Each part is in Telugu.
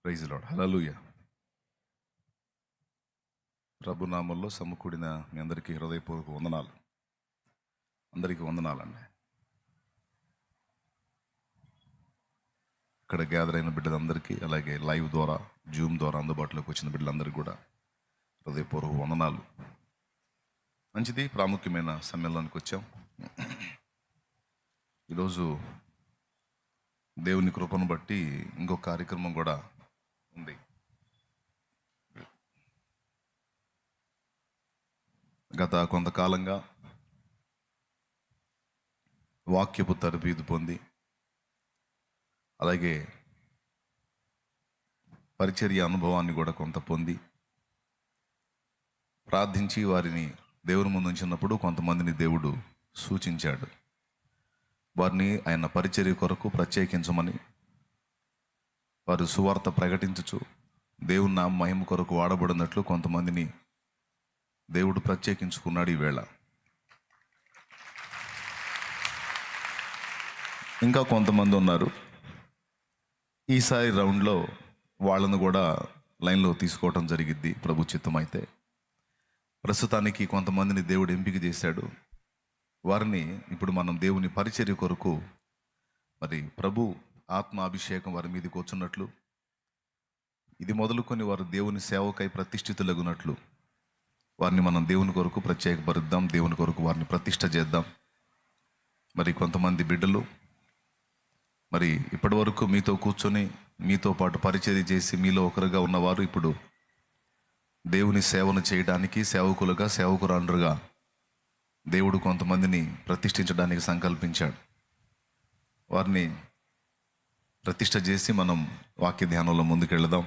Praise lord. హల్లెలూయా. ప్రభు నామంలో సమకూడిన మీ అందరికీ హృదయపూర్వక వందనాలు. అందరికీ వందనాలండి. ఇక్కడ గ్యాదర్ అయిన బిడ్డలందరికీ, అలాగే లైవ్ ద్వారా, జూమ్ ద్వారా అందుబాటులోకి వచ్చిన బిడ్డలందరికీ కూడా హృదయపూర్వక వందనాలు. మంచిది, ప్రాముఖ్యమైన సమ్మేళనానికి వచ్చాం. ఈరోజు దేవుని కృపను బట్టి ఇంకో కార్యక్రమం కూడా ఉంది. గత కొంతకాలంగా వాక్యపు తరబీదు పొంది, అలాగే పరిచర్య అనుభవాన్ని కూడా కొంత పొంది, ప్రార్థించి వారిని దేవుని ముందు ఉంచినప్పుడు కొంతమందిని దేవుడు సూచించాడు. వారిని ఆయన పరిచర్య కొరకు ప్రత్యేకించమని, వారు సువార్త ప్రకటించుచు దేవుని నామ మహిమ కొరకు వాడబడినట్లు కొంతమందిని దేవుడు ప్రత్యేకించుకున్నాడు. ఈవేళ ఇంకా కొంతమంది ఉన్నారు. ఈసారి రౌండ్లో వాళ్ళను కూడా లైన్లో తీసుకోవటం జరిగిద్ది ప్రభు చిత్తం అయితే. ప్రస్తుతానికి కొంతమందిని దేవుడు ఎంపిక చేశాడు. వారిని ఇప్పుడు మనం దేవుని పరిచర్య కొరకు, మరి ప్రభు ఆత్మాభిషేకం వారి మీదకి వచ్చున్నట్లు, ఇది మొదలుకొని వారు దేవుని సేవకై ప్రతిష్ఠితులగునట్లు వారిని మనం దేవుని కొరకు ప్రత్యేకపరుద్దాం. దేవుని కొరకు వారిని ప్రతిష్ఠ చేద్దాం. మరి కొంతమంది బిడ్డలు మరి ఇప్పటి వరకు మీతో కూర్చొని మీతో పాటు పరిచర్య చేసి మీలో ఒకరుగా ఉన్నవారు ఇప్పుడు దేవుని సేవను చేయడానికి సేవకులుగా, సేవకురాండ్రుగా దేవుడు కొంతమందిని ప్రతిష్ఠించడానికి సంకల్పించాడు. వారిని ప్రతిష్ఠ చేసి మనం వాక్య ధ్యానంలో ముందుకెళ్దాం.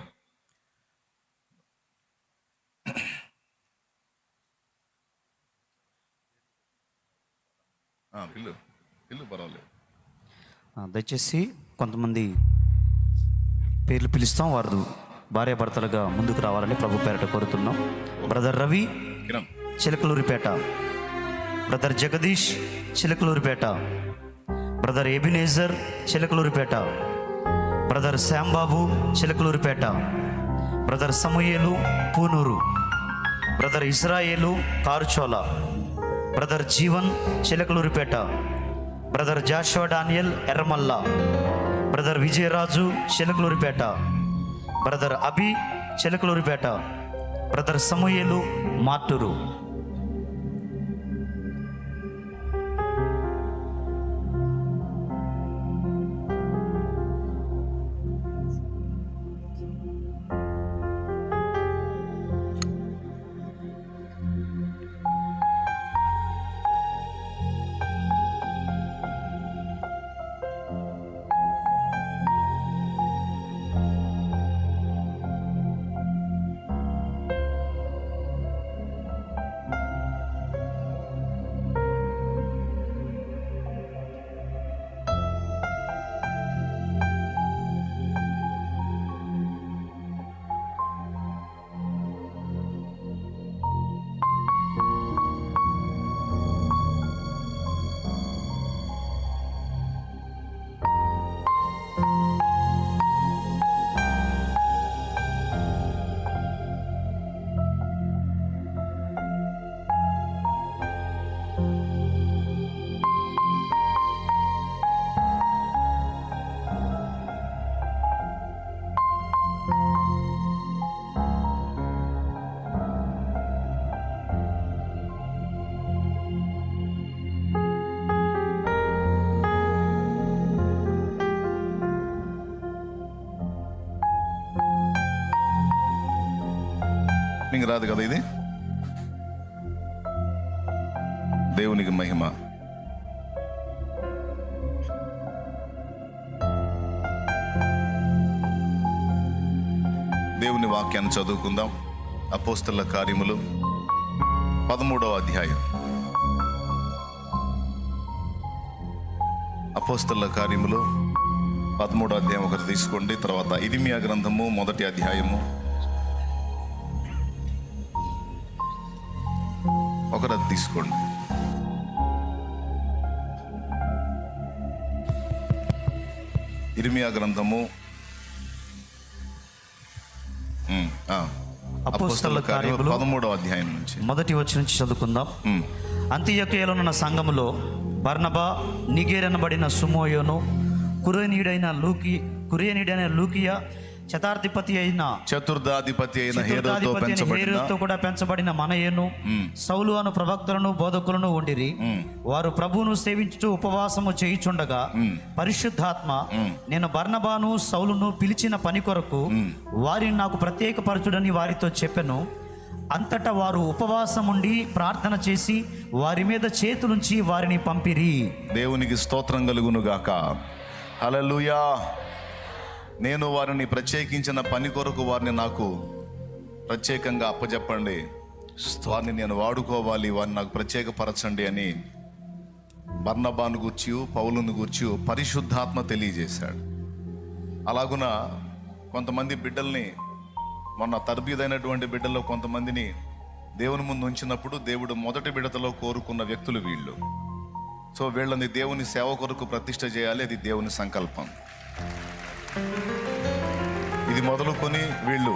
పిల్లు పర్వాలేదు. దయచేసి కొంతమంది పేర్లు పిలుస్తాం, వారు భార్యాభర్తలుగా ముందుకు రావాలని ప్రభు పేరట కోరుతున్నాం. Brother Ravi Chilakaluripet, brother Jagadish Chilakaluripet, brother Ebenezer Chilakaluripet, brother Shyambabu Chilakaluripet, brother Samuel Punuru, brother Israel Karuchola, brother Jeevan Chilakaluripet, brother Joshua Daniel Erramalla, brother Vijayaraju Chilakaluripet, brother Abhi Chilakaluripet, brother Samuel Maturu. రాదు కదా ఇది. దేవునికి మహిమ. దేవుని వాక్యాన్ని చదువుకుందాం. అపోస్తలుల కార్యములు 13వ అధ్యాయం. అపోస్తలుల కార్యములు 13వ అధ్యాయం ఒకటి తీసుకోండి. తర్వాత ఇర్మియా గ్రంథము 1వ అధ్యాయము ఒకటి తీసుకోండి. ఇర్మియా గ్రంథము అపోస్తలుల కార్యములు 13వ అధ్యాయం నుంచి మొదటి వచనం నుంచి చదువుకుందాం. అంతియొక్కయలో ఉన్న సంఘములో బర్నబా, నిగేరనబడిన సుమోయోను, కురేనీడైన లూకియా, చతుర్థాధిపతి అయిన హేరోదుతో కూడా పెంచబడిన మనయేను, సౌలు అను ప్రవక్తలను బోధకులను ఉండిరి. వారు ప్రభువును సేవించుచు ఉపవాసము చేయుచుండగా పరిశుద్ధాత్మ నేను బర్నబాను సౌలును పిలిచిన పని కొరకు వారిని నాకు ప్రత్యేకపరచుడని వారితో చెప్పెను. అంతటా వారు ఉపవాసముండి ప్రార్థన చేసి వారి మీద చేతులుంచి వారిని పంపిరి. దేవునికి స్తోత్రం కలుగును గాక. హల్లెలూయా. నేను వారిని ప్రత్యేకించిన పని కొరకు వారిని నాకు ప్రత్యేకంగా అప్పచెప్పండి, వారిని నేను వాడుకోవాలి, వారిని నాకు ప్రత్యేకపరచండి అని బర్నబాను గూర్చి పౌలును గూర్చి పరిశుద్ధాత్మ తెలియజేశాడు. అలాగున కొంతమంది బిడ్డల్ని, మొన్న తర్బీదైనటువంటి బిడ్డల్లో కొంతమందిని దేవుని ముందు ఉంచినప్పుడు దేవుడు మొదటి విడతలో కోరుకున్న వ్యక్తులు వీళ్ళు. సో వీళ్ళని దేవుని సేవ కొరకు ప్రతిష్ఠ చేయాలి, అది దేవుని సంకల్పం. ఇది మొదలుకొని వీళ్ళు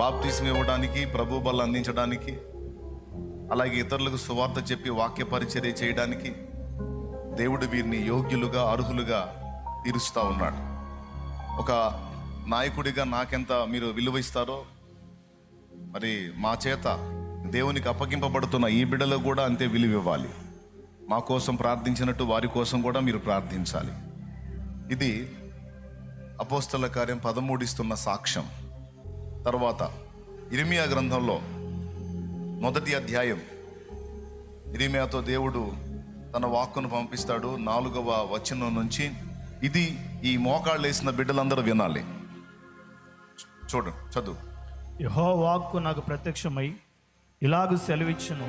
బాప్తిస్మ ఇవ్వడానికి, ప్రభు బల్ల అందించడానికి, అలాగే ఇతరులకు సువార్త చెప్పి వాక్య పరిచర్య చేయడానికి దేవుడు వీరిని యోగ్యులుగా, అర్హులుగా తీరుస్తూ ఉన్నాడు. ఒక నాయకుడిగా నాకెంత మీరు విలువ ఇస్తారో, మరి మా చేత దేవునికి అప్పగింపబడుతున్న ఈ బిడ్డలకు కూడా అంతే విలువ ఇవ్వాలి. మా కోసం ప్రార్థించినట్టు వారి కోసం కూడా మీరు ప్రార్థించాలి. ఇది అపోస్తలుల కార్యం 13 ఇస్తున్న సాక్ష్యం. తర్వాత ఇర్మియా గ్రంథంలో 1వ అధ్యాయం, ఇర్మియాతో దేవుడు తన వాక్కును పంపిస్తాడు. 4వ వచనం నుంచి ఇది ఈ మోకాళ్ళు వేసిన బిడ్డలందరూ వినాలి. చదువు. యెహోవా వాక్కు నాకు ప్రత్యక్షమై ఇలాగు సెలవిచ్చును,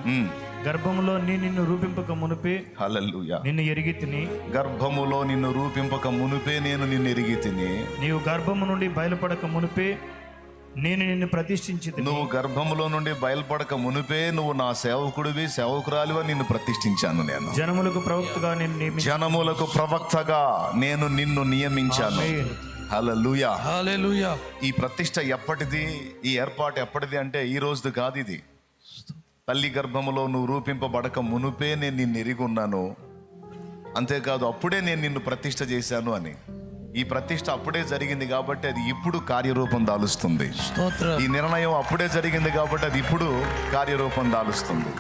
గర్భములో నిన్ను రూపింపక మునుపే హల్లెలూయా నిన్ను ఎరిగి తిని. గర్భములో నిన్ను రూపింపక మునుపే నేను నిన్ను ఎరిగి తిని. నీవు గర్భము నుండి బయలుపడక మునుపే నేను నిన్ను ప్రతిష్ఠించి. నువ్వు గర్భములో నుండి బయలుపడక మునుపే నువ్వు నా సేవకుడివి, సేవకురాలివా నిన్ను ప్రతిష్ఠించాను. నేను జనములకు ప్రవక్తగా నేను నిన్ను నియమించాను. హల్లెలూయా హల్లెలూయా. ఈ ప్రతిష్ఠ ఎప్పటిది, ఈ ఏర్పాటు ఎప్పటిది అంటే ఈ రోజుది కాదు. ఇది తల్లి గర్భములో నువ్వు రూపింపబడక మునుపే నేను నిన్ను ఎరిగి ఉన్నాను. అంతేకాదు అప్పుడే నేను నిన్ను ప్రతిష్ఠ చేశాను అని. ఈ ప్రతిష్ఠ అప్పుడే జరిగింది కాబట్టి అది ఇప్పుడు కార్యరూపం దాలుస్తుంది. ఈ నిర్ణయం అప్పుడే జరిగింది కాబట్టి అది ఇప్పుడు కార్యరూపం దాలుస్తుంది.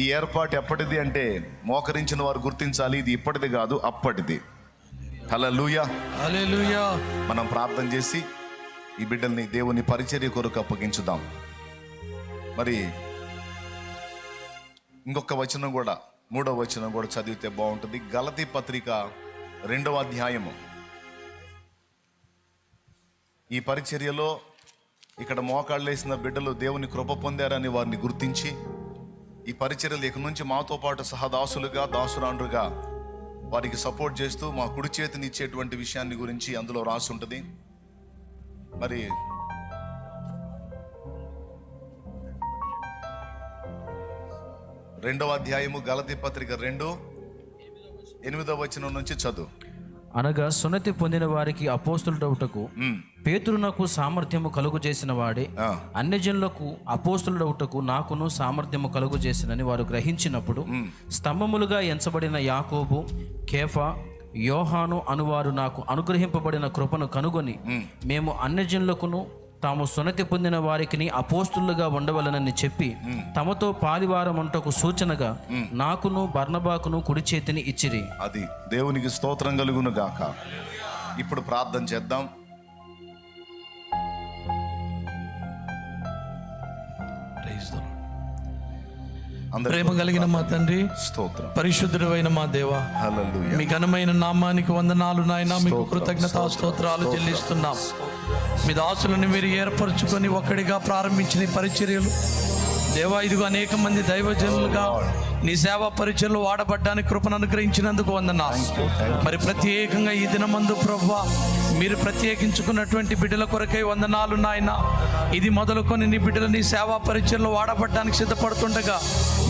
ఈ ఏర్పాటు ఎప్పటిది అంటే మోకరించిన వారు గుర్తించాలి, ఇది ఇప్పటిది కాదు, అప్పటిది. హల్లెలూయా హల్లెలూయా. మనం ప్రార్థన చేసి ఈ బిడ్డల్ని దేవుని పరిచర్య కొరకు అప్పగించుదాం. మరి ఇంకొక వచనం కూడా, 3వ వచనం కూడా చదివితే బాగుంటుంది. గలతీ పత్రిక 2వ అధ్యాయము. ఈ పరిచర్యలో ఇక్కడ మోకాళ్ళు వేసిన బిడ్డలు దేవుని కృప పొందారని వారిని గుర్తించి ఈ పరిచర్యలు ఇక నుంచి మాతో పాటు సహదాసులుగా, దాసురాండ్రుగా వారికి సపోర్ట్ చేస్తూ మా కుడి చేతిని ఇచ్చేటువంటి విషయాన్ని గురించి అందులో రాసి ఉంటుంది. మరి 2వ అధ్యాయము గలతీ పత్రిక 2:8 వచనం నుంచి చదువు. అనగా సున్నతి పొందిన వారికి అపోస్తులుడవుటకు పేతురునకు సామర్థ్యము కలుగు చేసిన వాడే అన్యజనులకు అపోస్తులుడవుటకు నాకును సామర్థ్యము కలుగు చేసినని వారు గ్రహించినప్పుడు స్తంభములుగా ఎంచబడిన యాకోబు, కేఫా, యోహాను అనువారు నాకు అనుగ్రహింపబడిన కృపను కనుగొని మేము అన్యజనులకును తాము సున్నతి పొందిన వారికి అపోస్తులుగా ఉండవలనని చెప్పి తమతో పాలివారముంటకు సూచనగా నాకును బర్నబాకును కుడి చేతిని ఇచ్చిరి. అది దేవునికి స్తోత్రం కలుగును గాక. ఇప్పుడు ప్రార్థన చేద్దాం. ప్రేమ కలిగిన మా తండ్రి, స్తోత్రం. పరిశుద్ధుడైన మా దేవా, హల్లెలూయా. మీ ఘనమైన నామానికి వందనాలు నాయనా. మీకు కృతజ్ఞతా స్తోత్రాలు చెల్లిస్తున్నాం. మీ దాసులను మీరు ఏర్పరచుకొని ఒక్కడిగా ప్రారంభించిన ఈ పరిచర్యలు దేవా, ఇదిగో అనేక మంది దైవజనులుగా నీ సేవా పరిచర్యలు వాడబడ్డానికి కృపను అనుగ్రహించినందుకు వందనాలు. మరి ప్రత్యేకంగా ఈ దినమందు ప్రభువా మీరు ప్రత్యేకించుకున్నటువంటి బిడ్డల కొరకై వందనాలు నాయన. ఇది మొదలుకొని నీ బిడ్డలు నీ సేవా పరిచర్యలు వాడబడ్డానికి సిద్ధపడుతుండగా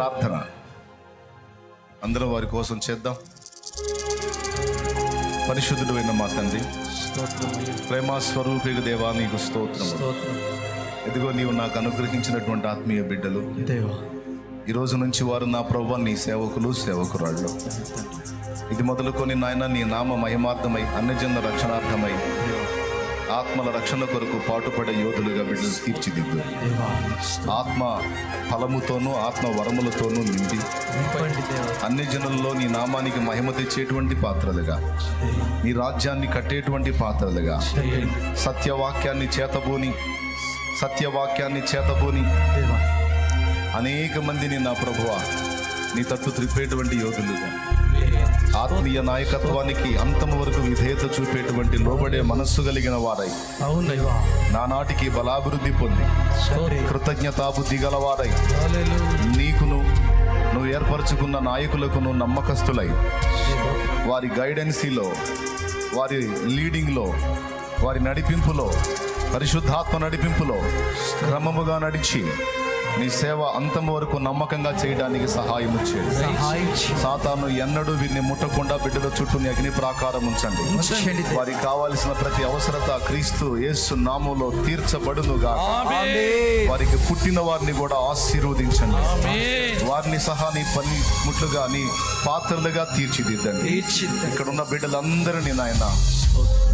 ప్రార్థన అందరం వారి కోసం చేద్దాం. పరిశుద్ధుడైన మా తండ్రి, ప్రేమ స్వరూపిక దేవా, నీకు స్తోత్రం. ఎదిగో నీవు నాకు అనుగ్రహించినటువంటి ఆత్మీయ బిడ్డలు, ఈ రోజు నుంచి వారు నా ప్రభువా నీ సేవకులు, సేవకురాళ్ళు. ఇది మొదలుకొని నాయన నీ నామ మహిమార్థమై, అన్యజనుల రక్షణార్థమై, ఆత్మల రక్షణ కొరకు పాటుపడే యోధులుగా బిడ్డలు తీర్చిదిద్దు. ఆత్మ ఫలముతోనూ ఆత్మ వరములతోనూ నిండి అన్ని జనుల్లో నీ నామానికి మహిమ తెచ్చేటువంటి పాత్రలుగా, నీ రాజ్యాన్ని కట్టేటువంటి పాత్రలుగా, సత్యవాక్యాన్ని చేతబోని అనేక మందిని నా ప్రభువా నీ తట్టు త్రిప్పేటువంటి యోధులుగా, ఆత్మీయ నాయకత్వానికి అంతము వరకు విధేయత చూపేటువంటి లోబడే మనస్సు కలిగిన వారై, నానాటికి బలాభివృద్ధి పొంది కృతజ్ఞతాబుద్ధి గలవారై, నీకును నువ్వు ఏర్పరచుకున్న నాయకులకును నమ్మకస్తులై, వారి గైడెన్సీలో, వారి లీడింగ్లో, వారి నడిపింపులో, పరిశుద్ధాత్మ నడిపింపులో క్రమముగా నడిచి నీ సేవ అంతము వరకు నమ్మకంగా చేయడానికి సహాయం చేయండి. సాతాను ఎన్నడూ వీరిని ముట్టకుండా బిడ్డల చుట్టూ నీ అగ్ని ప్రాకారం ఉంచండి. వారికి కావాల్సిన ప్రతి అవసరత క్రీస్తు యేసు నామములో తీర్చబడునుగా. వారికి పుట్టిన వారిని కూడా ఆశీర్వదించండి. వారిని సహా నీ పని ముట్లుగా, నీ పాత్రలుగా తీర్చిదిద్దండి. ఇక్కడ ఉన్న బిడ్డలందరినీ నాయన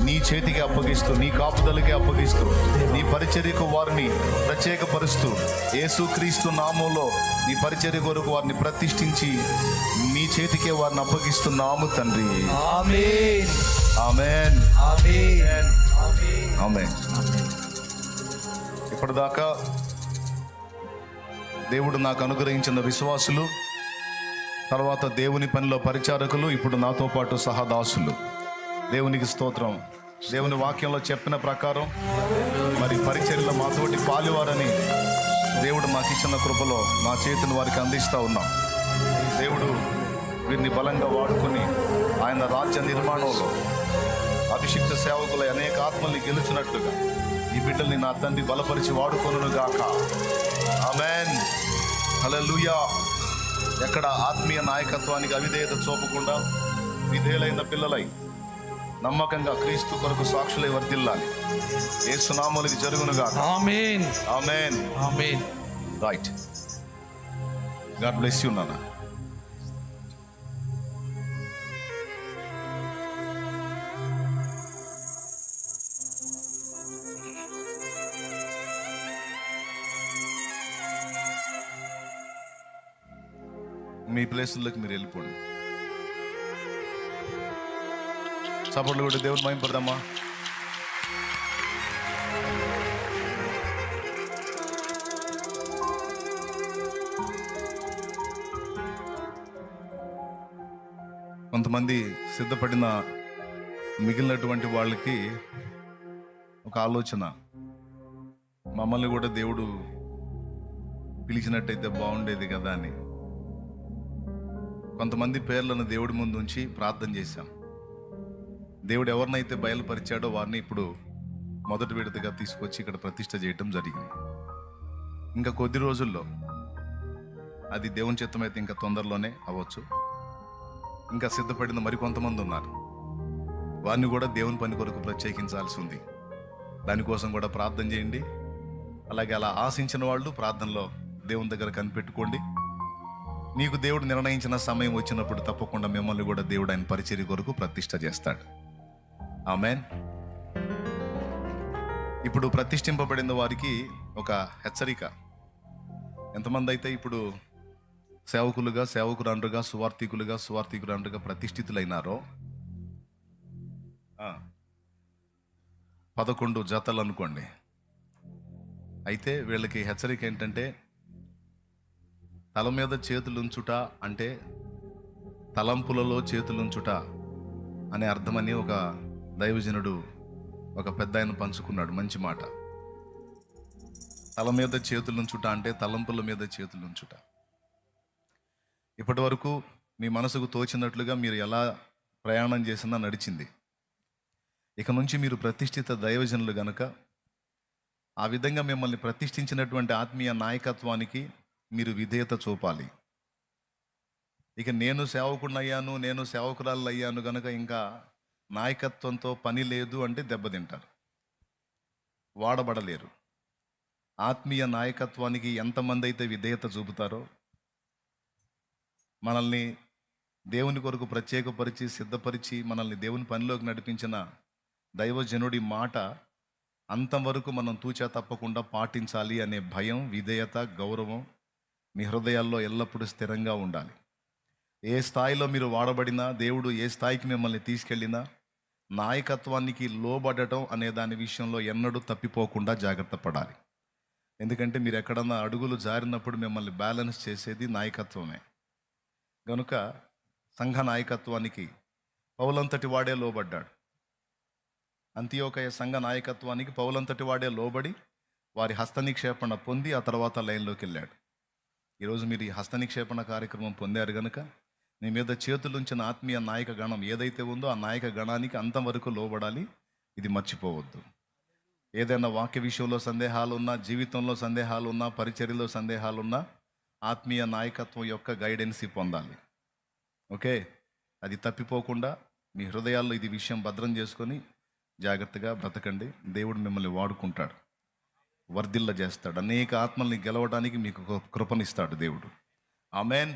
నీ చేతికి అప్పగిస్తూ, నీ కాపుదలకి అప్పగిస్తూ, నీ పరిచర్యకు వారిని ప్రత్యేకపరుస్తూ, యేసుక్రీస్తు నామములో నీ పరిచర్య కొరకు వారిని ప్రతిష్ఠించి నీ చేతికే వారిని అప్పగిస్తున్నాము తండ్రి. ఆమేన్. ఆమేన్. ఆమేన్. ఆమేన్. ఇప్పటిదాకా దేవుడు నాకు అనుగ్రహించిన విశ్వాసులు, తర్వాత దేవుని పనిలో పరిచారకులు, ఇప్పుడు నాతో పాటు సహదాసులు. దేవునికి స్తోత్రం. దేవుని వాక్యంలో చెప్పిన ప్రకారం మరి పరిచర్యలో మాతోటి పాలువారని దేవుడు మాకు ఇచ్చిన కృపలో మా చేతిని వారికి అందిస్తూ ఉన్నాం. దేవుడు వీరిని బలంగా వాడుకొని ఆయన రాజ్య నిర్మాణంలో అభిషిక్త సేవకులై అనేక ఆత్మల్ని గెలుచున్నట్లుగా ఈ బిడ్డల్ని నా తండ్రి బలపరిచి వాడుకొనును గాక. ఆమేన్. హల్లెలూయా. ఎక్కడ ఆత్మీయ నాయకత్వానికి అవిధేయత చూపకుండా విధేయులైన పిల్లలై నమ్మకంగా క్రీస్తు కొరకు సాక్షులై వర్ధిల్లాలి. యేసు నామములో ఇది జరుగునుగా. ఆమేన్. ఆమేన్. ఆమేన్. రైట్. గాడ్ బ్లెస్ యు నాన్న. మీ ప్లేసుల్లోకి మీరు వెళ్ళిపోండి. సపోర్ట్లు కూడా దేవుని మహింపడదామా? కొంతమంది సిద్ధపడిన మిగిలినటువంటి వాళ్ళకి ఒక ఆలోచన, మమ్మల్ని కూడా దేవుడు పిలిచినట్టయితే బాగుండేది కదా అని. కొంతమంది పేర్లను దేవుడి ముందు ఉంచి ప్రార్థన చేశాం. దేవుడు ఎవరినైతే బయలుపరిచాడో వారిని ఇప్పుడు మొదటి విడతగా తీసుకొచ్చి ఇక్కడ ప్రతిష్ఠ చేయటం జరిగింది. ఇంకా కొద్ది రోజుల్లో, అది దేవుని చిత్తమైతే ఇంకా తొందరలోనే అవ్వచ్చు, ఇంకా సిద్ధపడిన మరికొంతమంది ఉన్నారు. వారిని కూడా దేవుని పని కొరకు ప్రత్యేకించాల్సి ఉంది. దానికోసం కూడా ప్రార్థన చేయండి. అలాగే అలా ఆశించిన వాళ్ళు ప్రార్థనలో దేవుని దగ్గర కనిపెట్టుకోండి. నీకు దేవుడు నిర్ణయించిన సమయం వచ్చినప్పుడు తప్పకుండా మిమ్మల్ని కూడా దేవుడు ఆయన పరిచర్య కొరకు ప్రతిష్ఠ చేస్తాడు. ఆమేన్. ఇప్పుడు ప్రతిష్ఠింపబడిన వారికి ఒక హెచ్చరిక. ఎంతమంది అయితే ఇప్పుడు సేవకులుగా, సేవకురాండ్రుగా, సువార్థికులుగా, సువార్థికురాండ్రుగా ప్రతిష్ఠితులైనారో 11 జతలు అనుకోండి. అయితే వీళ్ళకి హెచ్చరిక ఏంటంటే, తల మీద చేతులుంచుట అంటే తలంపులలో చేతులుంచుట అనే అర్థమని ఒక దైవజనుడు, ఒక పెద్ద ఆయన పంచుకున్నాడు. మంచి మాట. తల మీద చేతులుంచుట అంటే తలంపుల మీద చేతులుంచుట. ఇప్పటి వరకు మీ మనసుకు తోచినట్లుగా మీరు ఎలా ప్రయాణం చేసినా నడిచింది. ఇక నుంచి మీరు ప్రతిష్ఠిత దైవజనులు గనక ఆ విధంగా మిమ్మల్ని ప్రతిష్ఠించినటువంటి ఆత్మీయ నాయకత్వానికి మీరు విధేయత చూపాలి. ఇక నేను సేవకుడిని అయ్యాను, నేను సేవకురాలు అయ్యాను గనుక ఇంకా నాయకత్వంతో పని లేదు అంటే దెబ్బతింటారు, వాడబడలేరు. ఆత్మీయ నాయకత్వానికి ఎంతమంది అయితే విధేయత చూపుతారో, మనల్ని దేవుని కొరకు ప్రత్యేకపరిచి సిద్ధపరిచి మనల్ని దేవుని పనిలోకి నడిపించిన దైవజనుడి మాట అంతవరకు మనం తూచా తప్పకుండా పాటించాలి అనే భయం, విధేయత, గౌరవం మీ హృదయాల్లో ఎల్లప్పుడూ స్థిరంగా ఉండాలి. ఏ స్థాయిలో మీరు వాడబడినా, దేవుడు ఏ స్థాయికి మిమ్మల్ని తీసుకెళ్ళినా, నాయకత్వానికి లోబడటం అనే దాని విషయంలో ఎన్నడూ తప్పిపోకుండా జాగ్రత్త పడాలి. ఎందుకంటే మీరు ఎక్కడన్నా అడుగులు జారినప్పుడు మిమ్మల్ని బ్యాలెన్స్ చేసేది నాయకత్వమే. కనుక సంఘ నాయకత్వానికి పౌలంతటి వాడే లోబడ్డాడు. అంతియోకయ సంఘ నాయకత్వానికి పౌలంతటి వాడే లోబడి వారి హస్తనిక్షేపణ పొంది ఆ తర్వాత లైన్లోకి వెళ్ళాడు. ఈరోజు మీరు ఈ హస్తనిక్షేపణ కార్యక్రమం పొందారు కనుక మీ మీద చేతులుంచిన ఆత్మీయ నాయక గణం ఏదైతే ఉందో ఆ నాయక గణానికి అంతవరకు లోబడాలి. ఇది మర్చిపోవద్దు. ఏదైనా వాక్య విషయంలో సందేహాలున్నా, జీవితంలో సందేహాలున్నా, పరిచర్యలో సందేహాలున్నా ఆత్మీయ నాయకత్వం యొక్క గైడెన్సీ పొందాలి. ఓకే, అది తప్పిపోకుండా మీ హృదయాల్లో ఇది విషయం భద్రం చేసుకొని జాగ్రత్తగా బ్రతకండి. దేవుడు మిమ్మల్ని వాడుకుంటాడు, వర్ధిల్ల చేస్తాడు, అనేక ఆత్మల్ని గెలవడానికి మీకు కృపనిస్తాడు దేవుడు. ఆమేన్.